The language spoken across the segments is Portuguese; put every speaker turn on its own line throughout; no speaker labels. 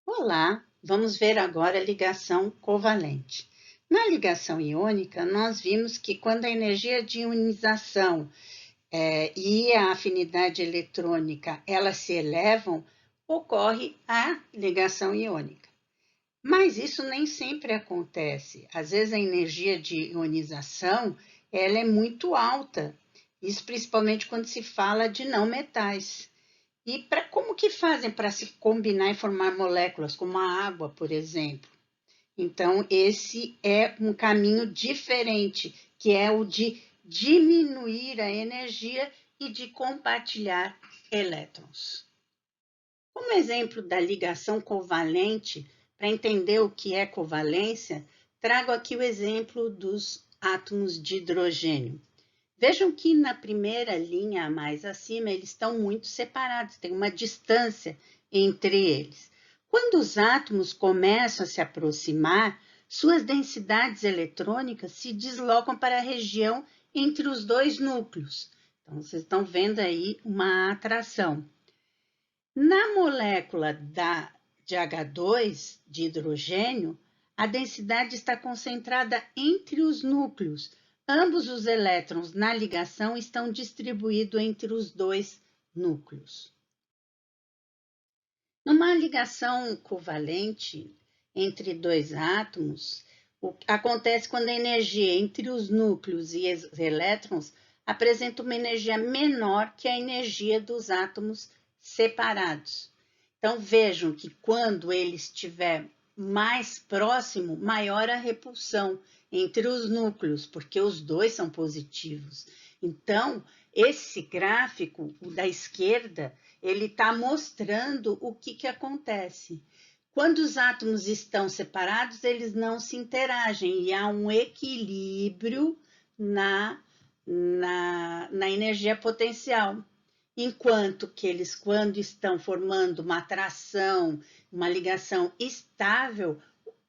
Olá, vamos ver agora a ligação covalente. Na ligação iônica, nós vimos que quando a energia de ionização e a afinidade eletrônica elas se elevam, ocorre a ligação iônica. Mas isso nem sempre acontece. Às vezes a energia de ionização ela é muito alta, isso principalmente quando se fala de não metais. E como que fazem para se combinar e formar moléculas, como a água, por exemplo? Então, esse é um caminho diferente, que é o de diminuir a energia e de compartilhar elétrons. Como exemplo da ligação covalente, para entender o que é covalência, trago aqui o exemplo dos átomos de hidrogênio. Vejam que na primeira linha mais acima, eles estão muito separados, tem uma distância entre eles. Quando os átomos começam a se aproximar, suas densidades eletrônicas se deslocam para a região entre os dois núcleos. Então, vocês estão vendo aí uma atração. Na molécula de H2, de hidrogênio, a densidade está concentrada entre os núcleos. Ambos os elétrons na ligação estão distribuídos entre os dois núcleos. Numa ligação covalente entre dois átomos, acontece quando a energia entre os núcleos e os elétrons apresenta uma energia menor que a energia dos átomos separados. Então, vejam que quando ele estiver mais próximo, maior a repulsão entre os núcleos, porque os dois são positivos. Então, esse gráfico, o da esquerda, ele está mostrando o que acontece. Quando os átomos estão separados, eles não se interagem e há um equilíbrio na energia potencial. Enquanto que eles, quando estão formando uma atração, uma ligação estável,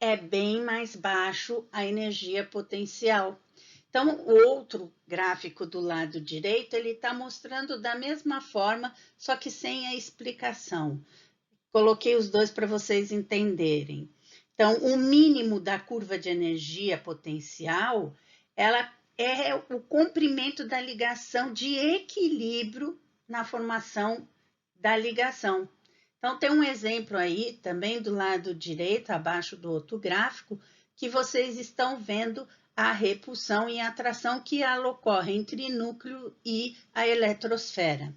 é bem mais baixo a energia potencial. Então, o outro gráfico do lado direito, ele está mostrando da mesma forma, só que sem a explicação. Coloquei os dois para vocês entenderem. Então, o mínimo da curva de energia potencial, ela é o comprimento da ligação de equilíbrio na formação da ligação. Então, tem um exemplo aí, também do lado direito, abaixo do outro gráfico, que vocês estão vendo a repulsão e a atração que ela ocorre entre núcleo e a eletrosfera.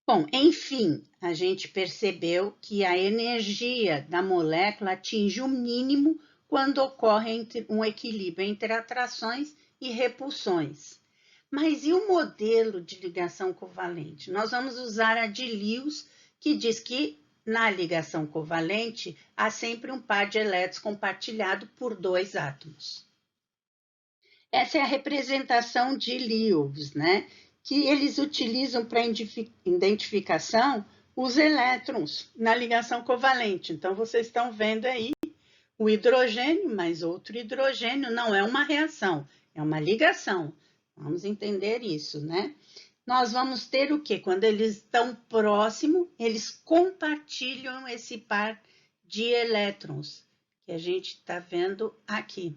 Bom, enfim, a gente percebeu que a energia da molécula atinge o mínimo quando ocorre um equilíbrio entre atrações e repulsões. Mas e o modelo de ligação covalente? Nós vamos usar a de Lewis, que diz que na ligação covalente há sempre um par de elétrons compartilhado por dois átomos. Essa é a representação de Lewis, né? Que eles utilizam para identificação os elétrons na ligação covalente. Então, vocês estão vendo aí o hidrogênio mais outro hidrogênio, não é uma reação, é uma ligação. Vamos entender isso, né? Nós vamos ter o quê? Quando eles estão próximos, eles compartilham esse par de elétrons, que a gente está vendo aqui.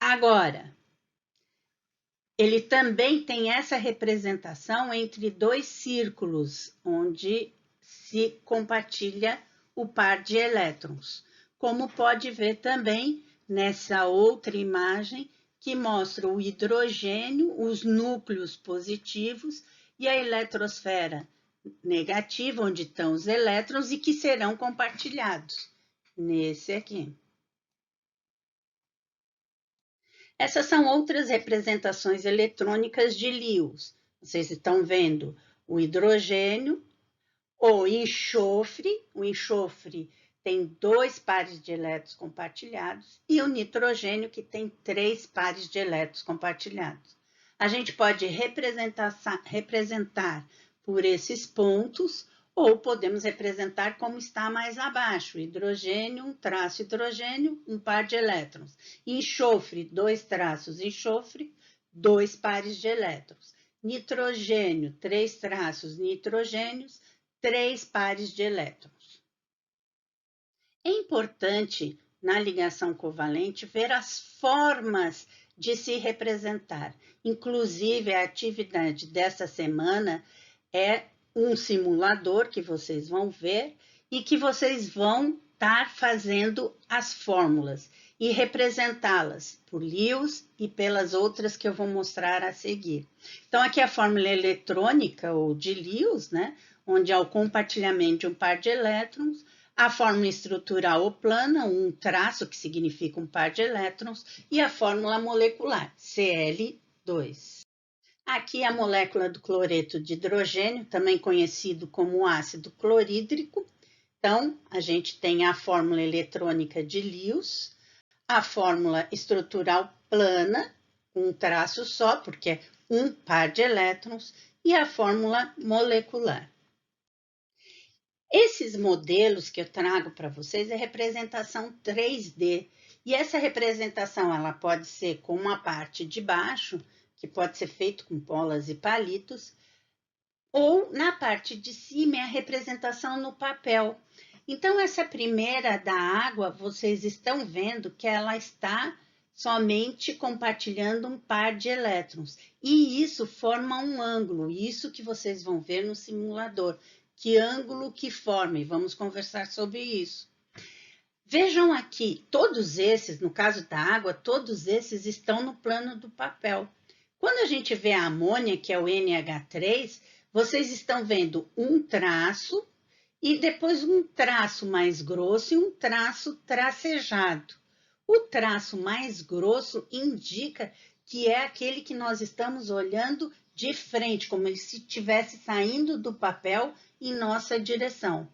Agora, ele também tem essa representação entre dois círculos, onde se compartilha o par de elétrons. Como pode ver também nessa outra imagem, que mostra o hidrogênio, os núcleos positivos e a eletrosfera negativa, onde estão os elétrons e que serão compartilhados. Nesse aqui. Essas são outras representações eletrônicas de Lewis. Vocês estão vendo o hidrogênio, o enxofre tem dois pares de elétrons compartilhados, e o nitrogênio, que tem três pares de elétrons compartilhados. A gente pode representar por esses pontos, ou podemos representar como está mais abaixo, hidrogênio, um traço hidrogênio, um par de elétrons. Enxofre, dois traços enxofre, dois pares de elétrons. nitrogênio, 3 traços nitrogênios, 3 pares de elétrons. É importante, na ligação covalente, ver as formas de se representar. Inclusive, a atividade dessa semana é um simulador que vocês vão ver e que vocês vão estar fazendo as fórmulas e representá-las por Lewis e pelas outras que eu vou mostrar a seguir. Então, aqui a fórmula eletrônica, ou de Lewis, né? Onde há o compartilhamento de um par de elétrons, a fórmula estrutural ou plana, um traço que significa um par de elétrons, e a fórmula molecular, Cl2. Aqui a molécula do cloreto de hidrogênio, também conhecido como ácido clorídrico. Então, a gente tem a fórmula eletrônica de Lewis, a fórmula estrutural plana, um traço só, porque é um par de elétrons, e a fórmula molecular. Esses modelos que eu trago para vocês é representação 3D. E essa representação ela pode ser com uma parte de baixo, que pode ser feito com bolas e palitos, ou na parte de cima é a representação no papel. Então, essa primeira da água, vocês estão vendo que ela está somente compartilhando um par de elétrons. E isso forma um ângulo, isso que vocês vão ver no simulador. Que ângulo que forma, e vamos conversar sobre isso. Vejam aqui, todos esses, no caso da água, todos esses estão no plano do papel. Quando a gente vê a amônia, que é o NH3, vocês estão vendo um traço e depois um traço mais grosso e um traço tracejado. O traço mais grosso indica que é aquele que nós estamos olhando de frente, como se estivesse saindo do papel em nossa direção.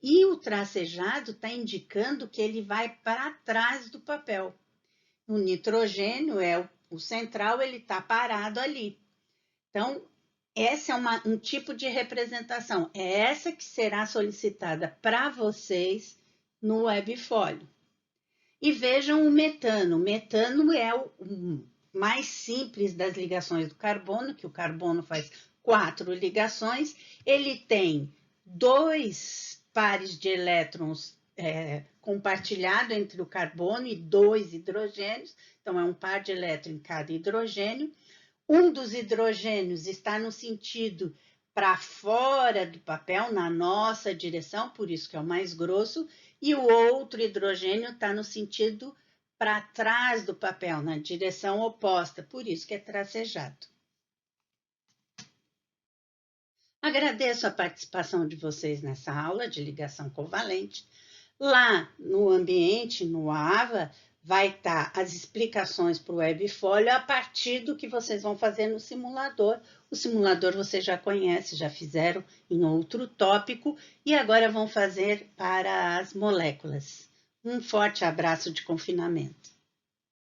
E o tracejado está indicando que ele vai para trás do papel. O nitrogênio é o central, ele está parado ali. Então, essa é um tipo de representação. É essa que será solicitada para vocês no webfólio. E vejam o metano. O metano é o mais simples das ligações do carbono, que o carbono faz 4 ligações. Ele tem 2 pares de elétrons compartilhado entre o carbono e 2 hidrogênios. Então, é um par de elétrons em cada hidrogênio. Um dos hidrogênios está no sentido para fora do papel, na nossa direção, por isso que é o mais grosso, e o outro hidrogênio está no sentido para trás do papel, na direção oposta, por isso que é tracejado. Agradeço a participação de vocês nessa aula de ligação covalente. Lá no ambiente, no AVA, vai estar as explicações para o webfólio a partir do que vocês vão fazer no simulador. O simulador vocês já conhecem, já fizeram em outro tópico e agora vão fazer para as moléculas. Um forte abraço de confinamento.